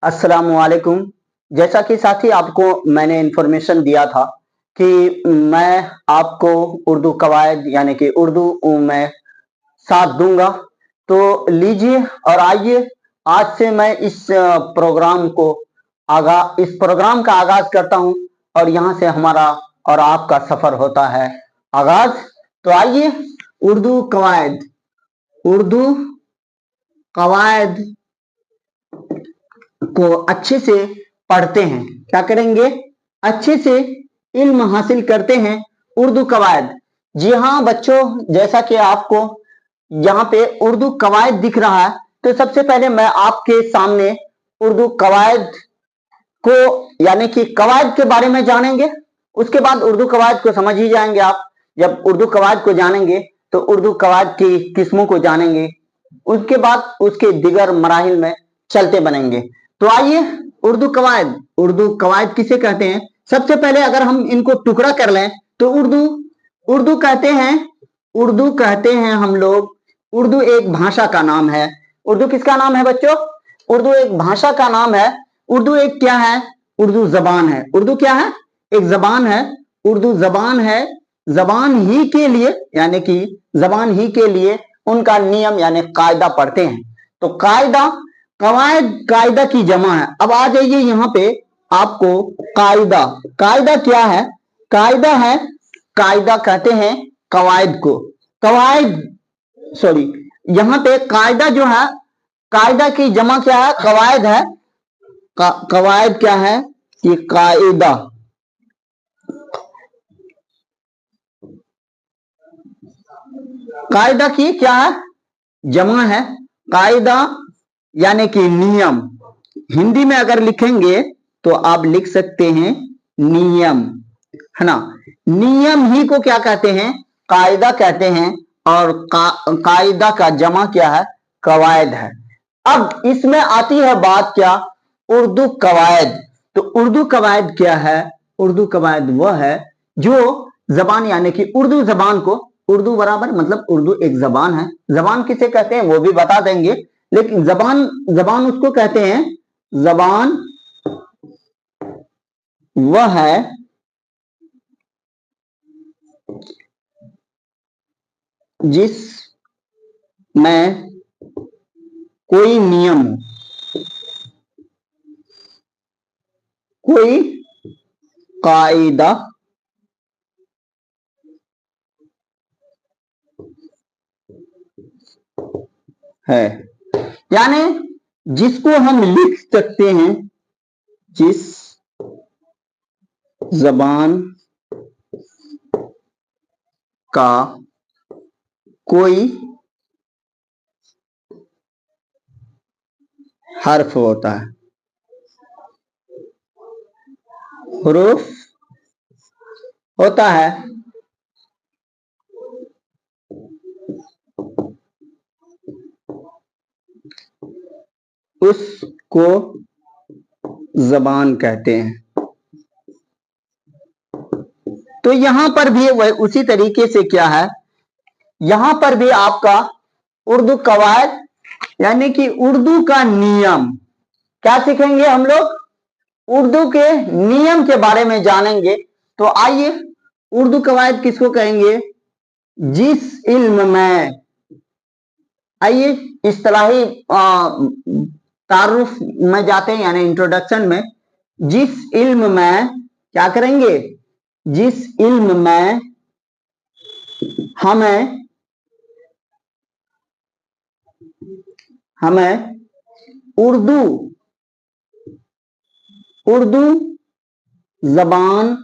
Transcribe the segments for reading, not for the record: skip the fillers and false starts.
अस्सलामुअलैकुम। जैसा कि साथी आपको मैंने इन्फॉर्मेशन दिया था कि मैं आपको उर्दू कवायद यानी कि उर्दू में साथ दूंगा। तो लीजिए और आइए, आज से मैं इस प्रोग्राम का आगाज करता हूं और यहां से हमारा और आपका सफर होता है आगाज। तो आइए, उर्दू कवायद उर्दू कवायद को अच्छे से पढ़ते हैं। क्या करेंगे? अच्छे से इल्म हासिल करते हैं उर्दू कवायद। जी हाँ बच्चों, जैसा कि आपको यहाँ पे उर्दू कवायद दिख रहा है, तो सबसे पहले मैं आपके सामने उर्दू कवायद को यानी कि कवायद के बारे में जानेंगे। उसके बाद उर्दू कवायद को समझ ही जाएंगे आप। जब उर्दू कवायद को जानेंगे तो उर्दू कवायद की किस्मों को जानेंगे, उसके बाद उसके दिगर मराहिल में चलते बनेंगे। तो आइए, उर्दू कवायद किसे कहते हैं? सबसे पहले अगर हम इनको टुकड़ा कर लें तो उर्दू कहते हैं हम लोग। उर्दू एक भाषा का नाम है। उर्दू किसका नाम है बच्चों? उर्दू एक भाषा का नाम है। उर्दू एक क्या है? उर्दू जबान है। उर्दू क्या है? एक जबान है। उर्दू जबान है। जबान ही के लिए यानी कि जबान ही के लिए उनका नियम यानी कायदा पढ़ते हैं। तो कायदा की जमा है। अब आ जाइए यहां पे, आपको कायदा क्या है? कायदा कहते हैं कवायद को। सॉरी, यहां पे कायदा जो है, कायदा की जमा क्या है? कवायद है। कवायद क्या है? कि कायदा की क्या है? जमा है। कायदा यानी कि नियम। हिंदी में अगर लिखेंगे तो आप लिख सकते हैं नियम, है ना। नियम ही को क्या कहते हैं? कायदा कहते हैं। और कायदा का जमा क्या है? कवायद है। अब इसमें आती है बात क्या? उर्दू कवायद। तो उर्दू कवायद क्या है? उर्दू कवायद वह है जो जबान यानी कि उर्दू जबान को, उर्दू बराबर मतलब उर्दू एक जबान है। जबान किसे कहते हैं वो भी बता देंगे, लेकिन जबान उसको कहते हैं। जबान वह है जिस में कोई नियम हो, कोई कायदा है, यानी जिसको हम लिख सकते हैं। जिस जबान का कोई हर्फ होता है, हुरूफ होता है, उसको जबान कहते हैं। तो यहां पर भी वह उसी तरीके से क्या है, यहां पर भी आपका उर्दू कवायद यानी कि उर्दू का नियम। क्या सीखेंगे हम लोग? उर्दू के नियम के बारे में जानेंगे। तो आइए, उर्दू कवायद किसको कहेंगे? जिस इल्म में, आइए इस्तिलाही तारुफ में जाते हैं यानी इंट्रोडक्शन में। जिस इल्म में क्या करेंगे? जिस इल्म में हमें उर्दू जबान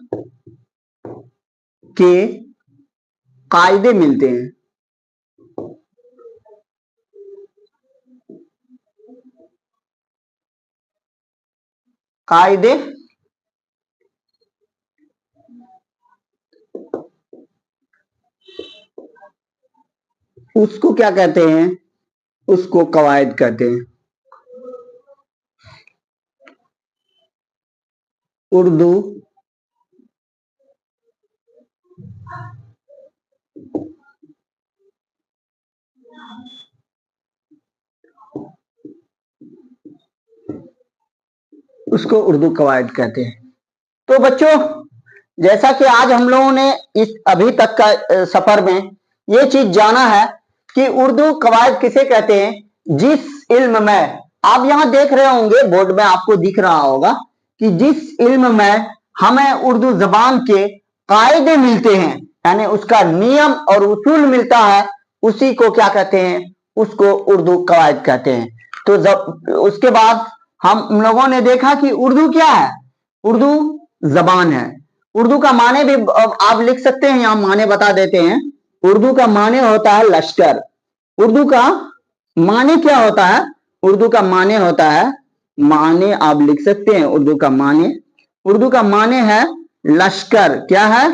के कायदे मिलते हैं। कायदे उसको क्या कहते हैं? उसको कवायद कहते हैं। उर्दू उसको उर्दू कवायद कहते हैं। तो बच्चों, जैसा कि आज हम लोगों ने इस अभी तक का सफर में ये चीज जाना है कि उर्दू कवायद किसे कहते हैं, जिस इल्म में आप यहां देख रहे होंगे बोर्ड में आपको दिख रहा होगा कि जिस इल्म में हमें उर्दू जबान के कायदे मिलते हैं, यानी उसका नियम और उसूल मिलता है, उसी को क्या कहते हैं, उसको उर्दू कवायद कहते हैं। तो उसके बाद हम लोगों ने देखा कि उर्दू क्या है, उर्दू जबान है। उर्दू का माने भी आप लिख सकते हैं, यहां माने बता देते हैं। उर्दू का माने होता है लश्कर। उर्दू का माने क्या होता है, उर्दू का माने होता है, माने आप लिख सकते हैं उर्दू का माने। उर्दू का माने है लश्कर। क्या है,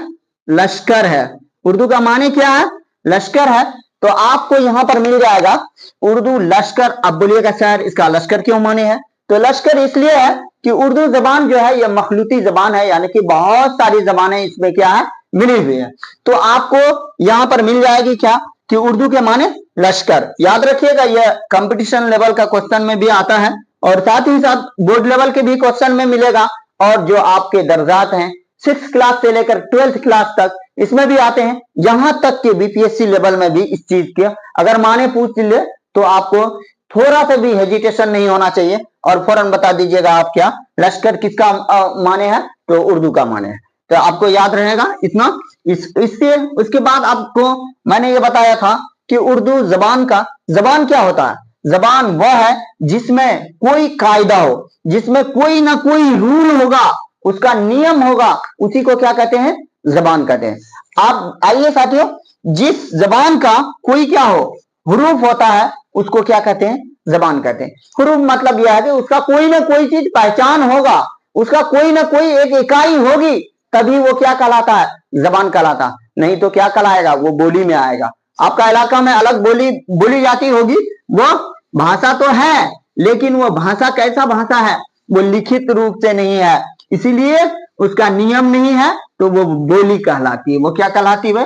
लश्कर है। उर्दू का माने क्या है, लश्कर है। तो आपको यहां पर मिल जाएगा उर्दू लश्कर। अब बोलिएगा सर इसका लश्कर क्यों माने है, तो लश्कर इसलिए है कि उर्दू जबान जो है यह मखलूती जबान है, यानी कि बहुत सारी जबानें इसमें क्या है, मिली हुई है। तो आपको यहां पर मिल जाएगी क्या कि उर्दू के माने लश्कर। याद रखिएगा, यह कंपटीशन लेवल का क्वेश्चन में भी आता है और साथ ही साथ बोर्ड लेवल के भी क्वेश्चन में मिलेगा। और जो आपके दर्जात हैं 6th क्लास से लेकर 12th क्लास तक इसमें भी आते हैं। यहां तक कि बीपीएससी लेवल में भी इस चीज के अगर माने पूछ ले तो आपको थोड़ा सा भी हेजिटेशन नहीं होना चाहिए और फौरन बता दीजिएगा आप क्या लश्कर किसका माने है, तो उर्दू का माने है। तो आपको याद रहेगा इतना। इससे उसके बाद आपको मैंने ये बताया था कि उर्दू जबान का, जबान क्या होता है, जबान वह है जिसमें कोई कायदा हो, जिसमें कोई ना कोई रूल होगा, उसका नियम होगा, उसी को क्या कहते हैं, जबान कहते हैं। आप आइए साथियों, जिस जबान का कोई क्या हो, हुरूफ होता है, उसको क्या कहते हैं, जबान कहते हैं। हुरूफ मतलब यह है कि उसका कोई ना कोई चीज पहचान होगा, उसका कोई ना कोई एक इकाई होगी, तभी वो क्या कहलाता है, जबान कहलाता। नहीं तो क्या कहलाएगा, वो बोली में आएगा। आपका इलाका में अलग बोली बोली जाती होगी, वो भाषा तो है, लेकिन वो भाषा कैसा भाषा है, वो लिखित रूप से नहीं है, इसीलिए उसका नियम नहीं है, तो वो बोली कहलाती है। वो क्या कहलाती है,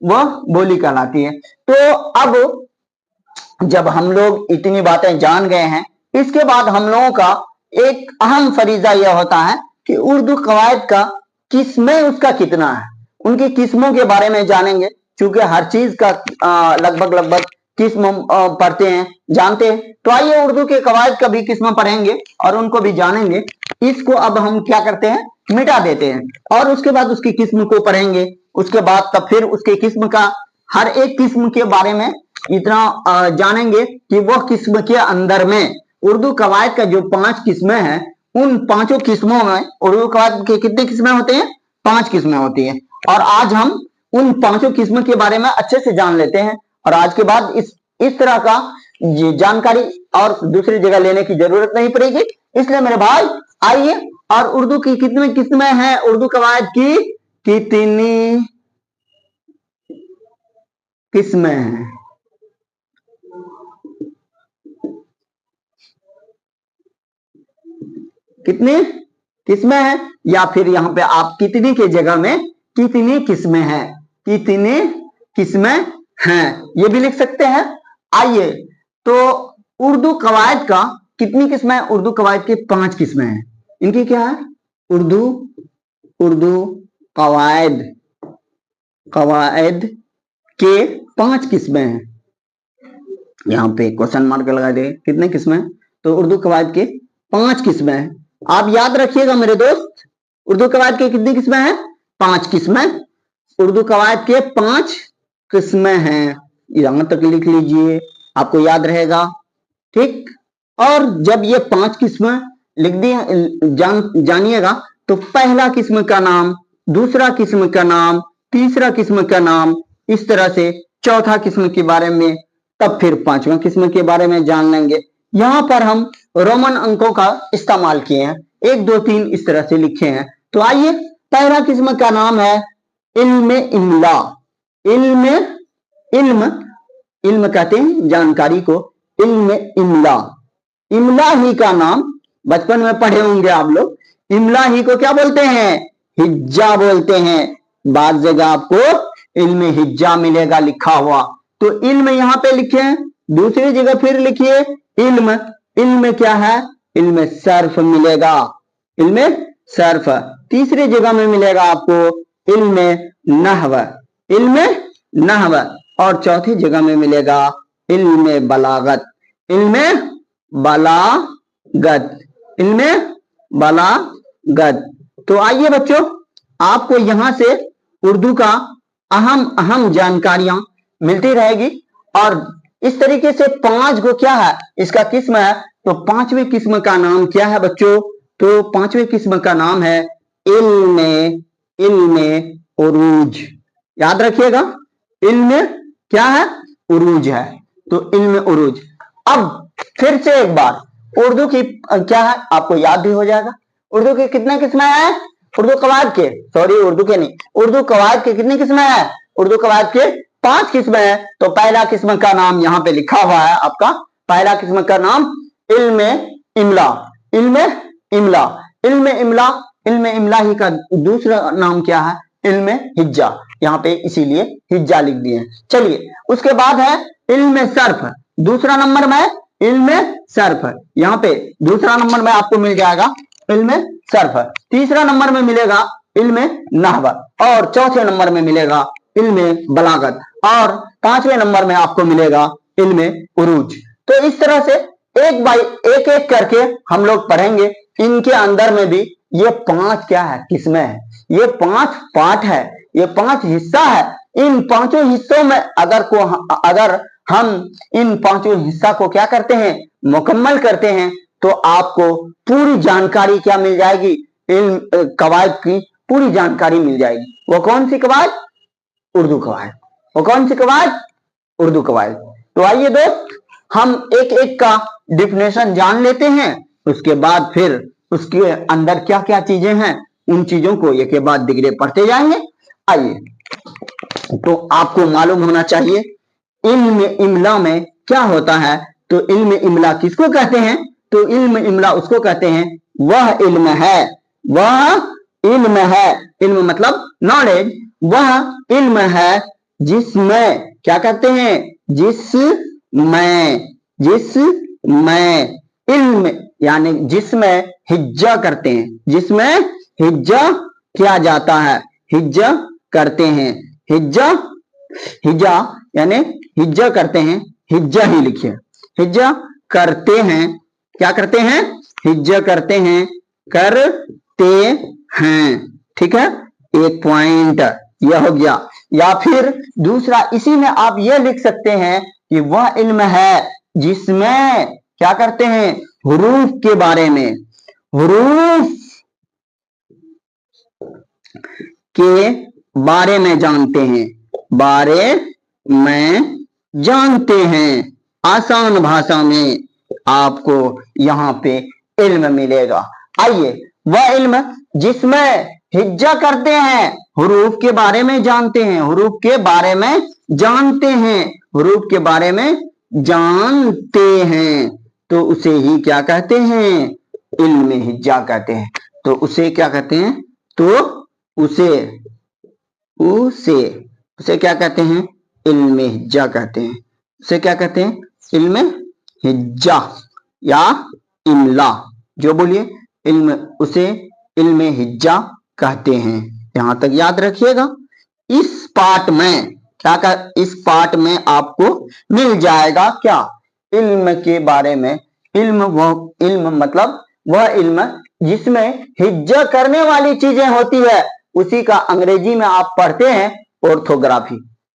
वो बोली कहलाती है। तो अब जब हम लोग इतनी बातें जान गए हैं, इसके बाद हम लोगों का एक अहम फरीजा यह होता है कि उर्दू कवायद का किस्में उसका कितना है, उनकी किस्मों के बारे में जानेंगे। चूंकि हर चीज का लगभग किस्म पढ़ते हैं, जानते हैं, तो आइए उर्दू के कवायद का भी किस्म पढ़ेंगे और उनको भी जानेंगे। इसको अब हम क्या करते हैं, मिटा देते हैं और उसके बाद उसकी किस्म को पढ़ेंगे। उसके बाद तब फिर उसके किस्म का हर एक किस्म के बारे में इतना जानेंगे कि वह किस्म के अंदर में उर्दू कवायद का जो 5 किस्में हैं, उन 5 किस्मों में उर्दू कवायद के कितनी किस्में होते हैं, 5 किस्में होती हैं। और आज हम उन 5 किस्मों के बारे में अच्छे से जान लेते हैं और आज के बाद इस तरह का जानकारी और दूसरी जगह लेने की जरूरत नहीं पड़ेगी। इसलिए मेरे भाई आइए, और उर्दू की कितनी किस्में हैं, उर्दू कवायद की कितनी किस्में हैं, कितनी किस्में हैं, या फिर यहां पे आप कितनी के जगह में कितनी किस्में हैं, कितनी किस्में हैं ये भी लिख सकते हैं। आइए, तो उर्दू कवायद का कितनी किस्में, उर्दू कवायद के 5 किस्में हैं। इनकी क्या है, उर्दू कवायद के 5 किस्में हैं। यहां पे क्वेश्चन मार्क लगा दे, कितने किस्में, तो उर्दू कवायद के 5 किस्में हैं। आप याद रखिएगा मेरे दोस्त, उर्दू कवायद के कितनी किस्में हैं, 5 किस्में। उर्दू कवायद के 5 किस्में हैं, यहां तक लिख लीजिए, आपको याद रहेगा, ठीक। और जब ये 5 किस्में लिख दिए जानिएगा, तो पहला किस्म का नाम, दूसरा किस्म का नाम, तीसरा किस्म का नाम, इस तरह से चौथा किस्म के बारे में, तब फिर 5वां किस्म के बारे में जान लेंगे। यहां पर हम रोमन अंकों का इस्तेमाल किए हैं, 1 2 3 इस तरह से लिखे हैं। तो आइए, पहला किस्म का नाम है इल्म इमला। इल्म कहते हैं जानकारी को, इल्म इमला। इमला ही का नाम बचपन में पढ़े होंगे आप लोग, इमला ही को क्या बोलते हैं, हिज्जा बोलते हैं। बाद जगह आपको इल्म हिज्जा मिलेगा लिखा हुआ, तो इल्म यहां पे लिखे, दूसरी जगह फिर लिखिए इल्म। इल्म क्या है, इल्म सर्फ मिलेगा, इल्म सर्फ। तीसरी जगह में मिलेगा आपको इल्म नहव, इल्म नहव। और चौथी जगह में मिलेगा इल्म बलागत, इल्म बलागत, इल्म बलागत। तो आइए बच्चों, आपको यहां से उर्दू का अहम जानकारियां मिलती रहेगी। और इस तरीके से 5 गो क्या है इसका किस्म है। तो 5वें किस्म का नाम क्या है बच्चों? तो 5वें किस्म का नाम है इल्म उरूज। याद रखिएगा, इल्म क्या है? उरूज है। तो इल्म उरूज। अब फिर से एक बार उर्दू की क्या है आपको याद भी हो जाएगा। उर्दू की कितने किस्में हैं? उर्दू कवायद के, सॉरी उर्दू के नहीं, उर्दू कवायद के कितनी किस्में हैं? उर्दू कवायद के 5 किस्में हैं। तो पहला किस्म का नाम यहाँ पे लिखा हुआ है आपका। पहला किस्म का नाम इल्म इमला, इल्म इमला, इल्म इमला। इल्म इमला ही का दूसरा नाम क्या है? इल्म हिज्जा। यहाँ पे इसीलिए हिज्जा लिख दिए। चलिए, उसके बाद है इल्म सर्फ। दूसरा नंबर में इल्म सर्फ, यहाँ पे दूसरा नंबर में आपको मिल जाएगा इल्म सर्फ। तीसरा नंबर में मिलेगा इल्म नहव। और चौथे नंबर में मिलेगा इल्म बलागत। और 5वें नंबर में आपको मिलेगा इल्म उरूज। तो इस तरह से एक बाई एक एक करके हम लोग पढ़ेंगे। इनके अंदर में भी ये 5 क्या है? किस्में है, ये 5 पार्ट है, ये 5 हिस्सा है। इन 5 हिस्सों में अगर हम इन 5 हिस्सा को क्या करते हैं? मुकम्मल करते हैं, तो आपको पूरी जानकारी क्या मिल जाएगी? इल्म कवायद की पूरी जानकारी मिल जाएगी। वो कौन सी कवायद? उर्दू कवायद। वो कौन सी कवायद? उर्दू कवायद। तो आइए दोस्त, हम एक एक का डिफिनेशन जान लेते हैं। उसके बाद फिर उसके अंदर क्या क्या चीजें हैं, उन चीजों को एक के बाद दिगरे पढ़ते जाएंगे। आइए, तो आपको मालूम होना चाहिए इल्म इमला में क्या होता है। तो इल्म इमला किसको कहते हैं? तो इल्म इमला उसको कहते हैं, वह इल्म है, वह इल्म है, इल्म मतलब नॉलेज। वह इल्म है जिसमें क्या कहते हैं? जिसमें इल्म यानी जिसमें हिज्जा करते हैं, जिसमें हिज्जा किया जाता है, हिज्जा करते हैं, हिज्जा यानी हिज्जा करते हैं, हिज्जा ही लिखिए, हिज्जा करते हैं। क्या करते हैं? हिज्जा करते हैं, करते हैं। ठीक है, एक पॉइंट यह हो गया। या फिर दूसरा, इसी में आप यह लिख सकते हैं कि वह इल्म है जिसमें क्या करते हैं? हुरूफ के बारे में, हुरूफ के बारे में जानते हैं, बारे में जानते हैं। आसान भाषा में आपको यहाँ पे इल्म मिलेगा। आइए, वह इल्म जिसमें हिज्जा करते हैं, हुरूफ के बारे में जानते हैं, हुरूफ के बारे में जानते हैं, हुरूफ के बारे में जानते हैं, तो उसे ही क्या कहते हैं? इल्म हिज्जा कहते हैं। तो उसे क्या कहते हैं? तो उसे क्या कहते हैं? इल्म हिज्जा कहते हैं। उसे क्या कहते हैं? इल्म हिज्जा या इमला, जो बोलिए, उसे इल्म हिज्जा कहते हैं। यहां तक याद रखिएगा। इस पार्ट में इस पार्ट में आपको मिल जाएगा क्या? इल्म के बारे में। इल्म मतलब वह इल्म जिसमें हिज्जा करने वाली चीजें होती है, उसी का अंग्रेजी में आप पढ़ते हैं ऑर्थोग्राफी।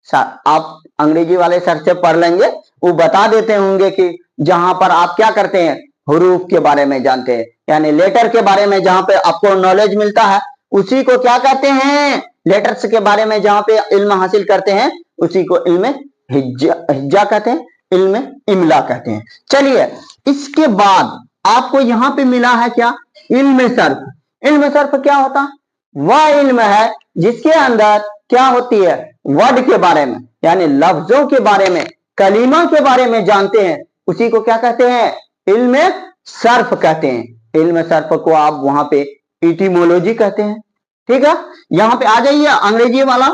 आप अंग्रेजी वाले सर से पढ़ लेंगे, वो बता देते होंगे कि जहां पर आप क्या करते हैं? हुरूफ के बारे में जानते हैं, यानी लेटर के बारे में जहां पे आपको नॉलेज मिलता है, उसी को क्या कहते हैं? लेटर्स के बारे में जहां पे इल्म हासिल करते हैं, उसी को इल्म हिज्जा कहते हैं, इल्म इमला कहते हैं। चलिए, इसके बाद आपको यहां पे मिला है क्या? इल्म सर्फ। इल्म सर्फ क्या होता है? वह इल्म है जिसके अंदर क्या होती है? वर्ड के बारे में, यानी लफ्जों के बारे में, कलीमा के बारे में जानते हैं, उसी को क्या कहते हैं? इल्म सर्फ कहते हैं। इल्म सर्फ को आप वहां पे इटिमोलॉजी कहते हैं। ठीक है, यहाँ पे आ जाइए अंग्रेजी वाला।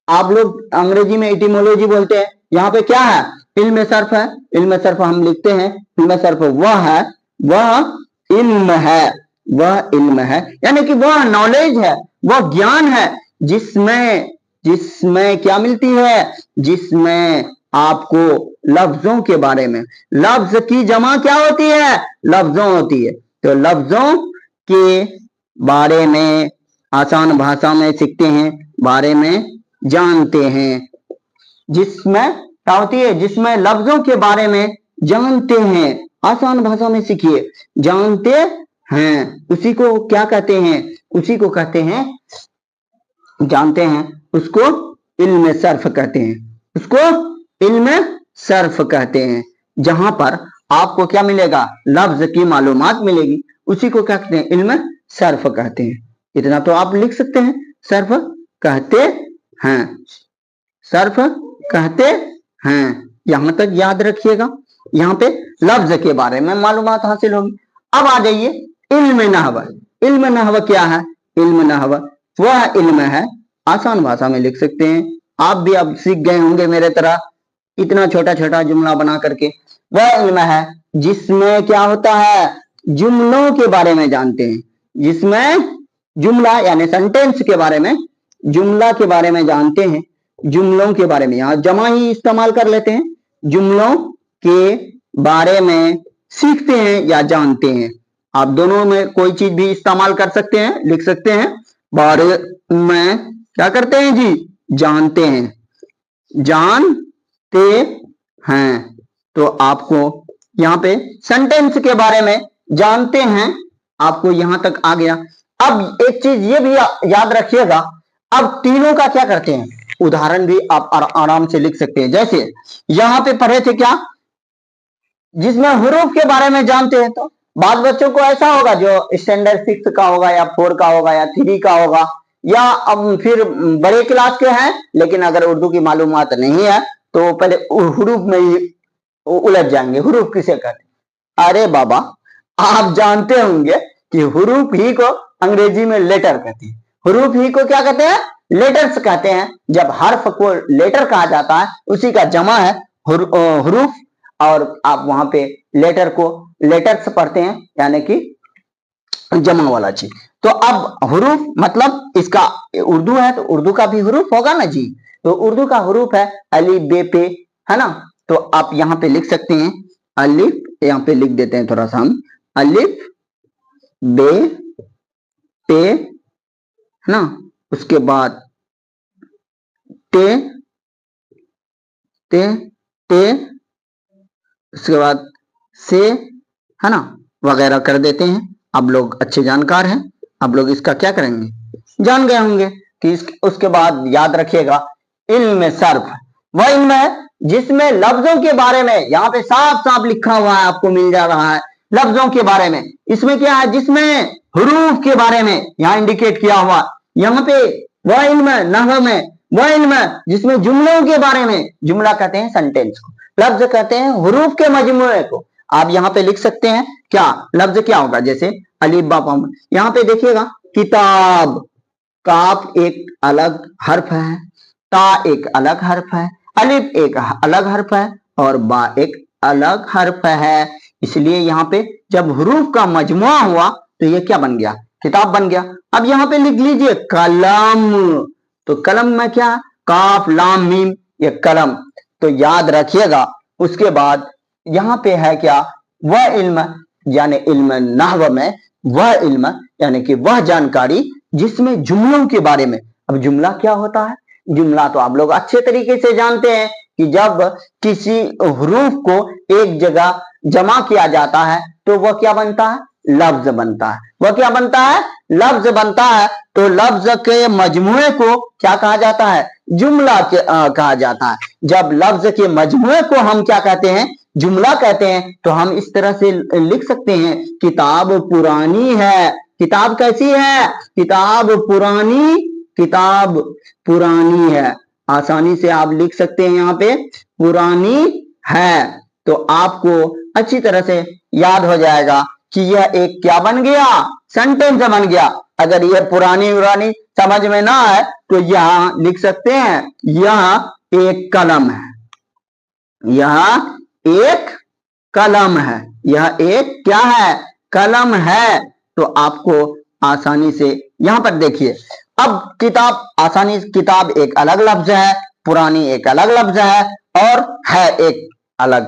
आप लोग अंग्रेजी में इटिमोलॉजी बोलते हैं, यहाँ पे क्या है? इल्म सर्फ है। इल्म सर्फ हम लिखते हैं, इल्म सर्फ वह है, वह इल्म है वह इल्म है, यानी कि वह नॉलेज है, वह ज्ञान है जिसमें क्या मिलती है, जिसमें आपको लफ्जों के बारे में, लफ्ज की जमा क्या होती है, लफ्जों होती है, तो लफ्जों के बारे में आसान भाषा में सीखते हैं, बारे में जानते हैं, जिसमें क्या होती है, जिसमें लफ्जों के बारे में जानते हैं, आसान भाषा में सीखिए, जानते हैं, उसी को क्या कहते हैं, उसी को कहते हैं, जानते हैं, उसको इल्म सर्फ कहते हैं, उसको इल्म सर्फ कहते हैं, जहां पर आपको क्या मिलेगा, लफ्ज की मालूमात मिलेगी, उसी को क्या कहते हैं, इल्म सर्फ कहते हैं। इतना तो आप लिख सकते हैं, सर्फ कहते हैं, सर्फ कहते हैं, यहां तक याद रखिएगा। यहाँ पे लफ्ज के बारे में मालूमात हासिल होगी। अब आ जाइए इल्म नहव। इल्म नहव क्या है, इल्म नहव वह इल्म है, आसान भाषा में लिख सकते हैं, आप भी अब सीख गए होंगे मेरे तरह इतना छोटा छोटा जुमला बना करके। वह इल्म है जिसमें क्या होता है, जुमलों के बारे में जानते हैं, जिसमें जुमला यानी सेंटेंस के बारे में, जुमला के बारे में जानते हैं, जुमलों के बारे में, यहाँ जमा ही इस्तेमाल कर लेते हैं, जुमलों के बारे में सीखते हैं या जानते हैं। आप दोनों में कोई चीज भी इस्तेमाल कर सकते हैं, लिख सकते हैं, बारे में क्या करते हैं जी, जानते हैं, जानते हैं। तो आपको यहाँ पे सेंटेंस के बारे में जानते हैं, आपको यहां तक आ गया। अब एक चीज ये भी याद रखिएगा, अब तीनों का क्या करते हैं, उदाहरण भी आप आराम से लिख सकते हैं। जैसे यहां पे पढ़े थे क्या, जिसमें हुरूफ के बारे में जानते हैं, तो बाद बच्चों को ऐसा होगा जो स्टैंडर्ड 6 का होगा या 4 का होगा या 3 का होगा, या अब फिर बड़े क्लास के हैं, लेकिन अगर उर्दू की मालूमात नहीं है तो पहले हुरूफ में ही उलझ जाएंगे, हुरूफ किसे कहते हैं। अरे बाबा, आप जानते होंगे कि हुरूफ ही को अंग्रेजी में लेटर कहते हैं, हुरूफ ही को क्या कहते हैं, लेटर्स कहते हैं। जब हर्फ को लेटर कहा जाता है, उसी का जमा है हुरूफ, और आप वहां पे लेटर को लेटर्स पढ़ते हैं, यानी कि जमा वाला चीज। तो अब हुरूफ मतलब इसका उर्दू है, तो उर्दू का भी हुरूफ होगा ना जी, तो उर्दू का हुरूफ है अलिफ बे पे, है ना। तो आप यहाँ पे लिख सकते हैं अलिफ, यहाँ पे लिख देते हैं थोड़ा सा हम, अलिफ बे पे, है ना, उसके बाद टे ते ते, उसके बाद से, है ना, वगैरह कर देते हैं। आप लोग अच्छे जानकार हैं, आप लोग इसका क्या करेंगे, जान गए होंगे कि उसके बाद याद रखिएगा इल्म सर्फ, वह इल्म है जिसमें लफ्जों के बारे में, यहाँ पे साफ साफ लिखा हुआ है, आपको मिल जा रहा है लफ्जों के बारे में। इसमें क्या है, जिसमें हुरूफ के बारे में यहाँ इंडिकेट किया हुआ, यहाँ पे वह इल्म नहव में वह इल्म जिसमें जुमलों के बारे में, जुमला कहते हैं सेंटेंस को, लफ्ज कहते हैं हुरूफ के मजमूए को। आप यहाँ पे लिख सकते हैं क्या, लफ्ज क्या होगा, जैसे अलिफ बा पा, यहाँ पे देखिएगा किताब, काफ एक अलग हर्फ है, ता एक अलग हर्फ है, अलिफ एक अलग हर्फ है, और बा एक अलग हर्फ है। इसलिए यहाँ पे जब हुरूफ का मजमुआ हुआ तो ये क्या बन गया, किताब बन गया। अब यहाँ पे लिख लीजिए कलम, तो कलम में क्या, काफ लाम मीम, ये कलम। तो याद रखिएगा। उसके बाद यहाँ पे है क्या, वह इल्म, यानी इल्म नहव में वह इल्म, यानी कि वह जानकारी जिसमें जुमलों के बारे में। अब जुमला क्या होता है, जुमला तो आप लोग अच्छे तरीके से जानते हैं कि जब किसी हुरूफ को एक जगह जमा किया जाता है तो वह क्या बनता है, लफ्ज बनता है। वह क्या बनता है, लफ्ज बनता है। तो लफ्ज के मजमुए को क्या कहा जाता है, जुमला कहा जाता है। जब लफ्ज के मजमुए को हम क्या कहते हैं, जुमला कहते हैं। तो हम इस तरह से लिख सकते हैं, किताब पुरानी है। किताब कैसी है, किताब पुरानी, किताब पुरानी है। आसानी से आप लिख सकते हैं यहाँ पे पुरानी है। तो आपको अच्छी तरह से याद हो जाएगा कि यह एक क्या बन गया, सेंटेंस बन गया। अगर यह पुरानी पुरानी समझ में ना आए तो यहाँ लिख सकते हैं, यह एक कलम है, यह एक कलम है, यह एक क्या है, कलम है। तो आपको आसानी से यहाँ पर देखिए, अब किताब आसानी से, किताब एक अलग लफ्ज है, पुरानी एक अलग लफ्ज है और है एक अलग।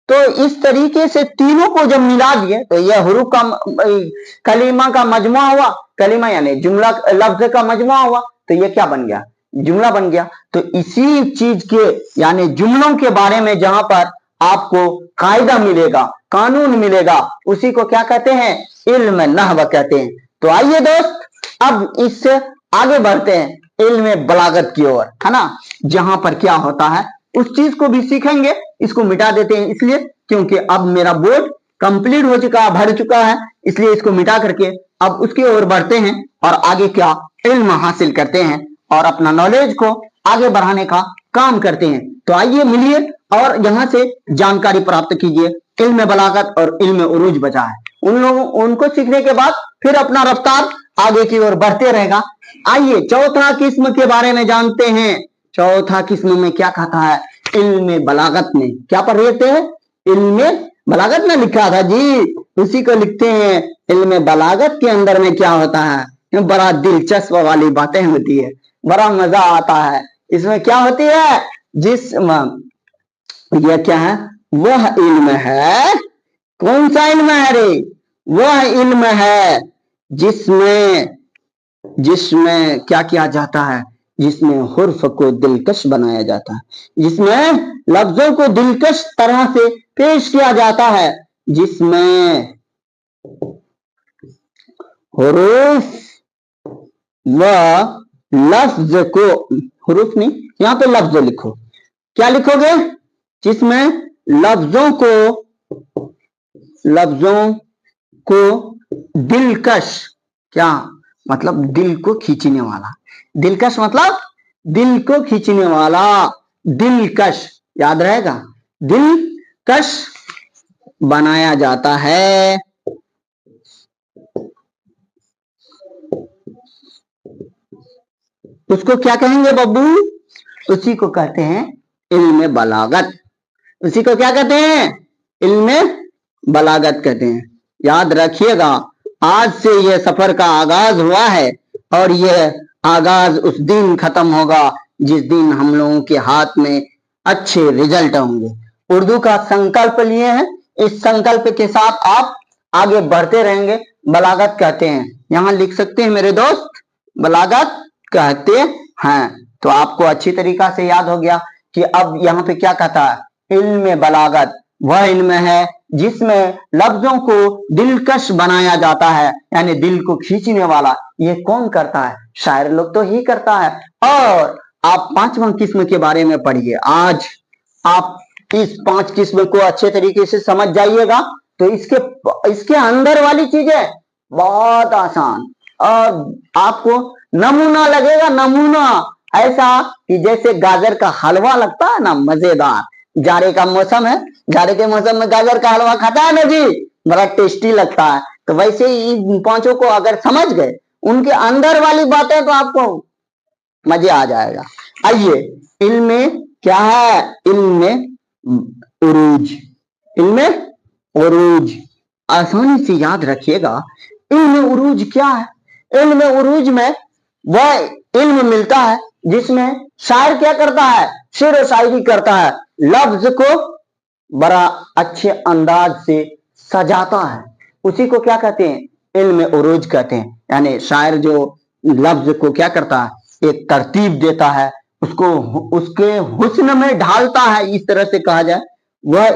तो इस तरीके से तीनों को जब मिला दिए तो यह हुरूफ का कलीमा का मजमुआ हुआ, कलीमा यानी जुमला लफ्ज का मजमुआ हुआ, तो यह क्या बन गया, जुमला बन गया। तो इसी चीज के यानी जुमलों के बारे में जहां पर आपको कायदा मिलेगा, कानून मिलेगा, उसी को क्या कहते हैं, इल्म नहव कहते हैं। तो आइए दोस्त, अब इससे आगे बढ़ते हैं इल्म बलागत की ओर, है ना, जहां पर क्या होता है उस चीज को भी सीखेंगे। इसको मिटा देते हैं इसलिए क्योंकि अब मेरा बोर्ड कंप्लीट हो चुका है, भर चुका है, इसलिए इसको मिटा करके अब उसकी ओर बढ़ते हैं और आगे क्या इल्म हासिल करते हैं और अपना नॉलेज को आगे बढ़ाने का काम करते हैं। तो आइए मिलिए और यहाँ से जानकारी प्राप्त कीजिए। इल्म बलागत और इल्म उरूज बचा है, उनको सीखने के बाद फिर अपना रफ्तार आगे की ओर बढ़ते रहेगा। आइए चौथा किस्म के बारे में जानते हैं। चौथा किस्म में क्या कहता है, इल्म बलागत में क्या पढ़ रहे हैं, इल्म बलागत में लिखा था जी, उसी को लिखते हैं। इल्म बलागत के अंदर में क्या होता है, बड़ा दिलचस्प वाली बातें होती है, बड़ा मजा आता है। इसमें क्या होती है, यह क्या है, वह इल्म है, कौन सा इल्म है रे, वह इल्म है जिसमें क्या किया जाता है, जिसमें हुर्फ को दिलकश बनाया जाता है, जिसमें लफ्जों को दिलकश तरह से पेश किया जाता है, जिसमें हुरूफ व लफ्ज को, हुरूफ नहीं, यहां पे लफ्ज लिखो, क्या लिखोगे, जिसमें लफ्जों को दिलकश, क्या मतलब दिल को खींचने वाला, दिलकश मतलब दिल को खींचने वाला, दिलकश याद रहेगा, दिलकश बनाया जाता है। उसको क्या कहेंगे बब्बू, उसी को कहते हैं इल्म बलागत, उसी को क्या कहते हैं, इल्म बलागत कहते हैं। याद रखिएगा, आज से यह सफर का आगाज हुआ है और यह आगाज उस दिन खत्म होगा जिस दिन हम लोगों के हाथ में अच्छे रिजल्ट होंगे। उर्दू का संकल्प लिए हैं, इस संकल्प के साथ आप आगे बढ़ते रहेंगे। बलागत कहते हैं, यहां लिख सकते हैं मेरे दोस्त, बलागत कहते हैं। तो आपको अच्छी तरीका से याद हो गया कि अब यहाँ पे क्या कहता है, इल्म बलागत वह इल्म है जिसमें लफ्जों को दिलकश बनाया जाता है, यानी दिल को खींचने वाला। ये कौन करता है, शायर लोग तो ही करता है। और आप पांचवा किस्म के बारे में पढ़िए। आज आप इस 5 किस्म को अच्छे तरीके से समझ जाइएगा तो इसके अंदर वाली चीजें बहुत आसान और आपको नमूना लगेगा, नमूना ऐसा कि जैसे गाजर का हलवा लगता है ना, मजेदार। जाड़े का मौसम है, जाड़े के मौसम में गाजर का हलवा खाता है ना जी, बड़ा टेस्टी लगता है। तो वैसे ही इन 5 को अगर समझ गए, उनके अंदर वाली बातें, तो आपको मजे आ जाएगा। आइए, इल्म क्या है, इल्म उरूज, इल्म उरूज आसानी से याद रखिएगा। इल्म उरूज क्या है, इल्म उरूज में वह इल्म मिलता है जिसमें शायर क्या करता है, शेर व शायरी करता है, लफ्ज को बड़ा अच्छे अंदाज से सजाता है, उसी को क्या कहते हैं, इल्म उरूज कहते हैं। यानी शायर जो लफ्ज को क्या करता है, एक तरतीब देता है, उसको उसके हुस्न में ढालता है, इस तरह से कहा जाए, वह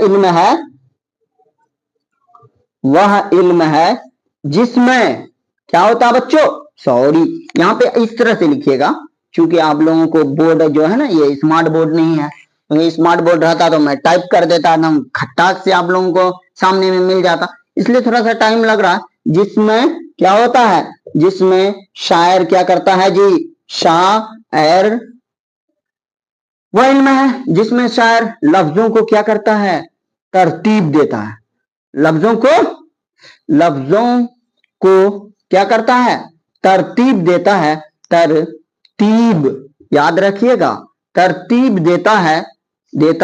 इल्म है जिसमें क्या होता है बच्चों, सॉरी यहाँ पे इस तरह से लिखिएगा, क्योंकि आप लोगों को बोर्ड जो है ना, ये स्मार्ट बोर्ड नहीं है। तो स्मार्ट बोर्ड रहता तो मैं टाइप कर देता, एकदम खट्टाक से आप लोगों को सामने में मिल जाता, इसलिए थोड़ा सा टाइम लग रहा है। जिसमें क्या होता है, जिसमें शायर क्या करता है जी, शायर वह इल्म है जिसमें शायर लफ्जों को क्या करता है, तरतीब देता है, लफ्जों को क्या करता है, तरतीब देता है, तरतीब याद रखिएगा, तरतीब देता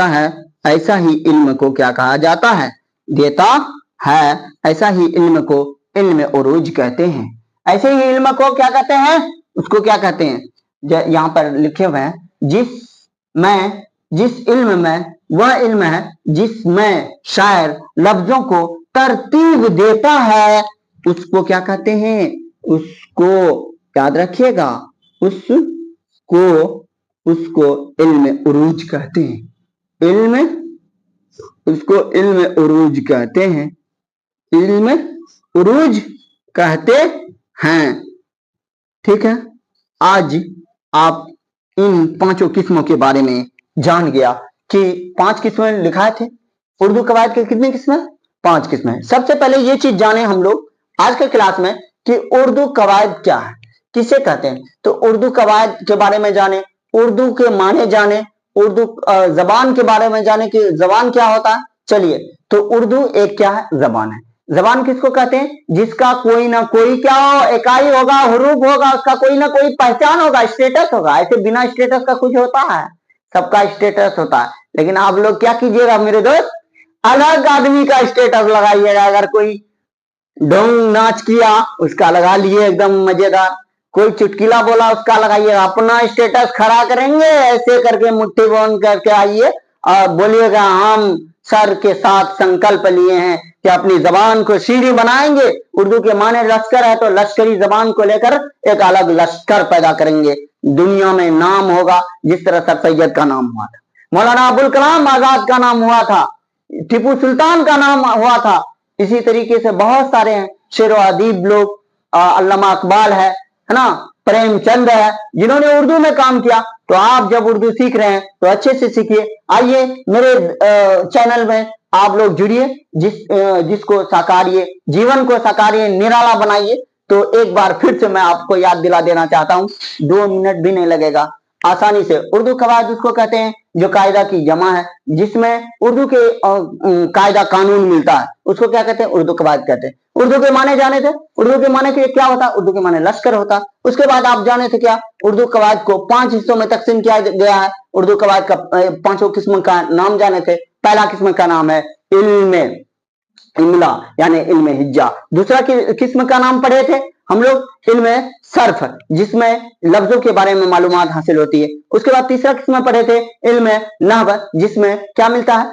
है, ऐसा ही इल्म को क्या कहा जाता है, देता है, ऐसा ही इल्म को इल्म उरूज कहते हैं। ऐसे ही इल्म को क्या कहते हैं, उसको क्या कहते हैं, यहाँ पर लिखे हुए हैं, जिस इल्म में, वह इल्म है जिसमें शायर लफ्जों को तरतीब देता है, उसको क्या कहते हैं, उसको याद रखिएगा, उसको इल्म उरूज कहते हैं। उसको इल्म उरूज कहते हैं, इल्म उरूज कहते हैं। ठीक है, आज आप इन पांचों किस्मों के बारे में जान गया कि 5 किस्में लिखाए थे। उर्दू कवायद के कितनी किस्में, 5 किस्में। सबसे पहले ये चीज जाने हम लोग आज के क्लास में कि उर्दू कवायद क्या है, किसे कहते हैं। तो उर्दू कवायद के बारे में जाने, उर्दू के माने जाने, उर्दू जबान के बारे में जाने कि जबान क्या होता है। चलिए, तो उर्दू एक क्या है, जबान है। जबान किसको कहते हैं, जिसका कोई ना कोई क्या हो, इकाई होगा, हुरूफ होगा, उसका कोई ना कोई पहचान होगा, स्टेटस होगा। ऐसे बिना स्टेटस का कुछ होता है, सबका स्टेटस होता है। लेकिन आप लोग क्या कीजिएगा मेरे दोस्त, अलग आदमी का स्टेटस लगाइएगा। अगर कोई ढोंग नाच किया उसका लगा लिए एकदम मजेदार, कोई चुटकिला बोला उसका लगाइएगा। अपना स्टेटस खड़ा करेंगे, ऐसे करके मुट्ठी बांध करके आइए और बोलिएगा हम सर के साथ संकल्प लिए हैं कि अपनी जबान को सीढ़ी बनाएंगे। उर्दू के माने लश्कर है, तो लश्करी जबान को लेकर एक अलग लश्कर पैदा करेंगे। दुनिया में नाम होगा जिस तरह सर सैयद का नाम हुआ था, मौलाना अबुल कलाम आजाद का नाम हुआ था, टीपू सुल्तान का नाम हुआ था। इसी तरीके से बहुत सारे हैं, शेर अदीब लोग, अल्लामा इकबाल है ना, प्रेमचंद है, जिन्होंने उर्दू में काम किया। तो आप जब उर्दू सीख रहे हैं तो अच्छे से सीखिए। आइए मेरे चैनल में आप लोग जुड़िए, जिसको साकारिए, जीवन को साकारिए, निराला बनाइए। तो एक बार फिर से मैं आपको याद दिला देना चाहता हूं, 2 मिनट भी नहीं लगेगा, आसानी से। उर्दू कवायद उसको कहते हैं जो कायदा की जमा है, जिसमें उर्दू के कायदा कानून मिलता है, उसको क्या कहते हैं, उर्दू कवायद कहते हैं। उर्दू के माने जाने थे, उर्दू के माने के क्या होता है, उर्दू के माने लश्कर होता। उसके बाद आप जाने थे क्या, उर्दू कवायद को 5 हिस्सों में तकसीम किया गया है। उर्दू कवायद का 5 किस्म का नाम जाने थे। पहला किस्म का नाम है इल्म इमला यानी इल्म हिज्जा। दूसरा किस्म का नाम पढ़े थे हम लोग, इल्म सर्फ, जिसमें लफ्जों के बारे में मालूमात हासिल होती है। उसके बाद तीसरा किस्म पढ़े थे इल्म नहव, जिसमें क्या मिलता है,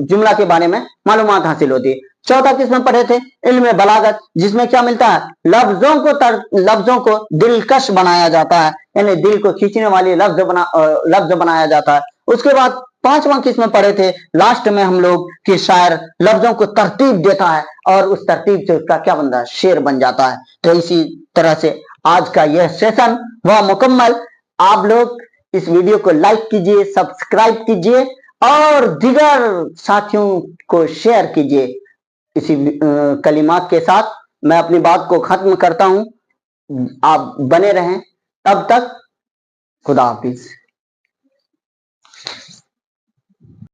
जुमला के बारे में मालूमात हासिल होती है। चौथा किस्म पढ़े थे इल्म बलागत, जिसमें क्या मिलता है, लफ्जों को दिलकश बनाया जाता है, यानी दिल को खींचने वाली लफ्ज बनाया जाता है। उसके बाद 5वां किस्म पढ़े थे लास्ट में हम लोग कि शायर लफ्जों को तरतीब देता है और उस तरतीब से उसका क्या बनता है, शेर बन जाता है। तो इसी तरह से आज का यह सेशन हुआ मुकम्मल। आप लोग इस वीडियो को लाइक कीजिए, सब्सक्राइब कीजिए और दीगर साथियों को शेयर कीजिए। इसी कलिमात के साथ मैं अपनी बात को खत्म करता हूं। आप बने रहें, तब तक खुदा हाफिज।